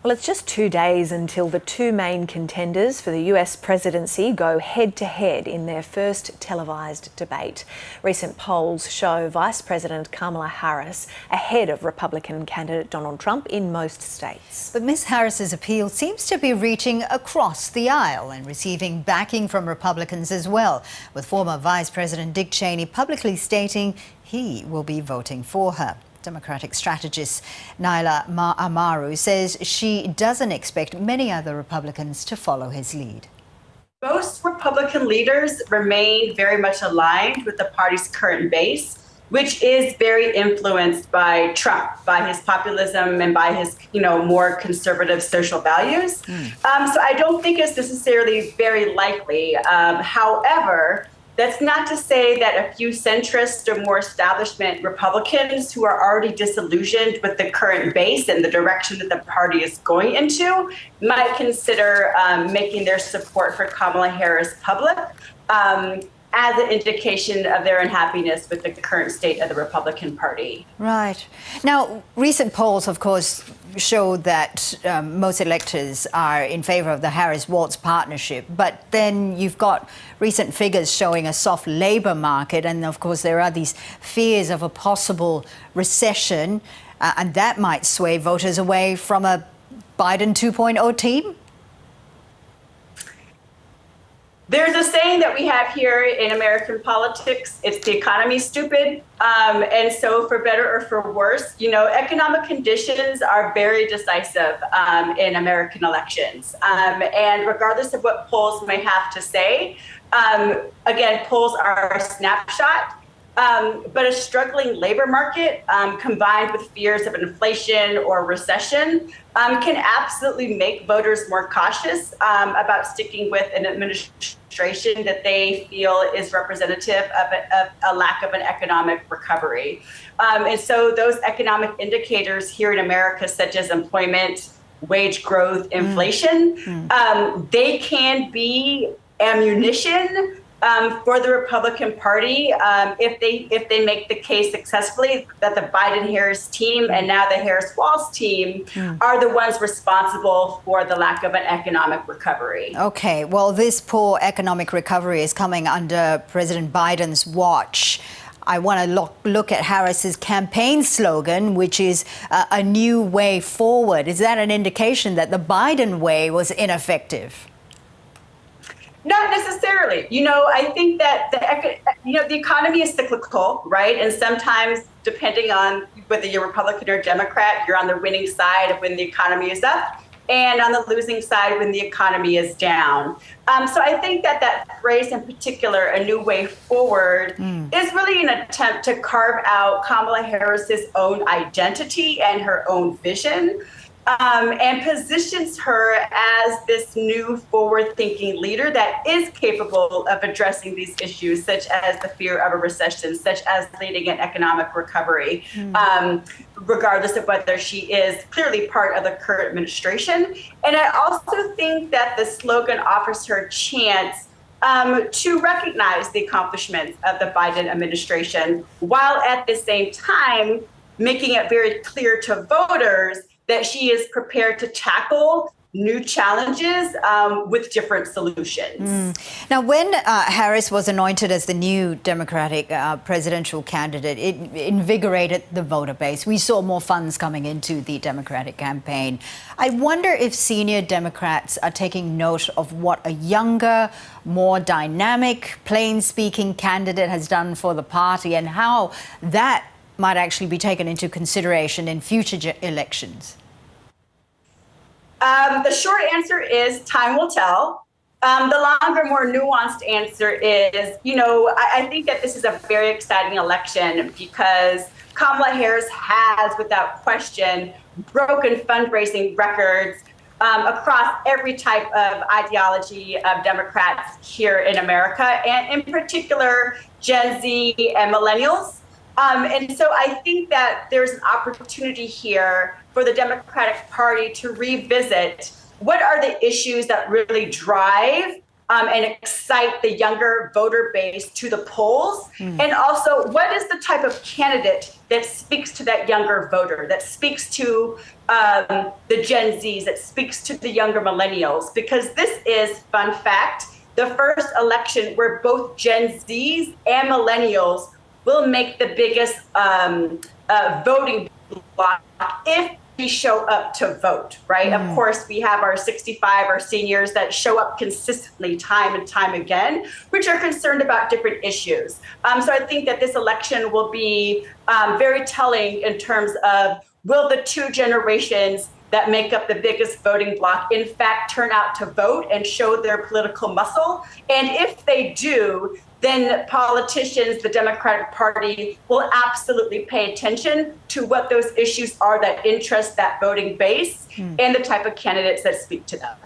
Well, it's just 2 days until the two main contenders for the US presidency go head-to-head in their first televised debate. Recent polls show Vice President Kamala Harris ahead of Republican candidate Donald Trump in most states. But Ms. Harris's appeal seems to be reaching across the aisle and receiving backing from Republicans as well, with former Vice President Dick Cheney publicly stating he will be voting for her. Democratic strategist Naila Amaru says she doesn't expect many other Republicans to follow his lead. Most Republican leaders remain very much aligned with the party's current base, which is very influenced by Trump, by his populism and by his, more conservative social values. So I don't think it's necessarily very likely. However, that's not to say that a few centrist or more establishment Republicans who are already disillusioned with the current base and the direction that the party is going into might consider making their support for Kamala Harris public as an indication of their unhappiness with the current state of the Republican Party. Right. Now, recent polls, of course, show that most electors are in favour of the Harris-Walz partnership. But then you've got recent figures showing a soft labour market. And, of course, there are these fears of a possible recession. And that might sway voters away from a Biden 2.0 team. There's a saying that we have here in American politics, it's the economy's stupid. And so for better or for worse, economic conditions are very decisive in American elections. And regardless of what polls may have to say, again, polls are a snapshot. But a struggling labor market combined with fears of inflation or recession can absolutely make voters more cautious about sticking with an administration that they feel is representative of a lack of an economic recovery. And so those economic indicators here in America, such as employment, wage growth, inflation, they can be ammunition for the Republican Party, if they make the case successfully that the Biden-Harris team and now the Harris-Walz team are the ones responsible for the lack of an economic recovery. Okay, well, this poor economic recovery is coming under President Biden's watch. I want to look at Harris's campaign slogan, which is a new way forward. Is that an indication that the Biden way was ineffective? Not necessarily. I think that the economy is cyclical, right? And sometimes, depending on whether you're Republican or Democrat, you're on the winning side when the economy is up, and on the losing side when the economy is down. So I think that phrase in particular, a new way forward, is really an attempt to carve out Kamala Harris's own identity and her own vision. And positions her as this new forward-thinking leader that is capable of addressing these issues, such as the fear of a recession, such as leading an economic recovery, regardless of whether she is clearly part of the current administration. And I also think that the slogan offers her a chance to recognize the accomplishments of the Biden administration, while at the same time making it very clear to voters that she is prepared to tackle new challenges with different solutions. Now, when Harris was anointed as the new Democratic presidential candidate, it invigorated the voter base. We saw more funds coming into the Democratic campaign. I wonder if senior Democrats are taking note of what a younger, more dynamic, plain-speaking candidate has done for the party and how that might actually be taken into consideration in future elections. The short answer is time will tell. The longer, more nuanced answer is, I think that this is a very exciting election because Kamala Harris has, without question, broken fundraising records across every type of ideology of Democrats here in America, and in particular, Gen Z and millennials. And so I think that there's an opportunity here for the Democratic Party to revisit what are the issues that really drive and excite the younger voter base to the polls? And also, what is the type of candidate that speaks to that younger voter, that speaks to the Gen Zs, that speaks to the younger millennials? Because this is, fun fact, the first election where both Gen Zs and millennials will make the biggest voting block if we show up to vote, right? Of course, we have our 65, our seniors that show up consistently time and time again, which are concerned about different issues. So I think that this election will be very telling in terms of, will the two generations that make up the biggest voting bloc in fact turn out to vote and show their political muscle? And if they do, then politicians, the Democratic Party, will absolutely pay attention to what those issues are that interest that voting base and the type of candidates that speak to them.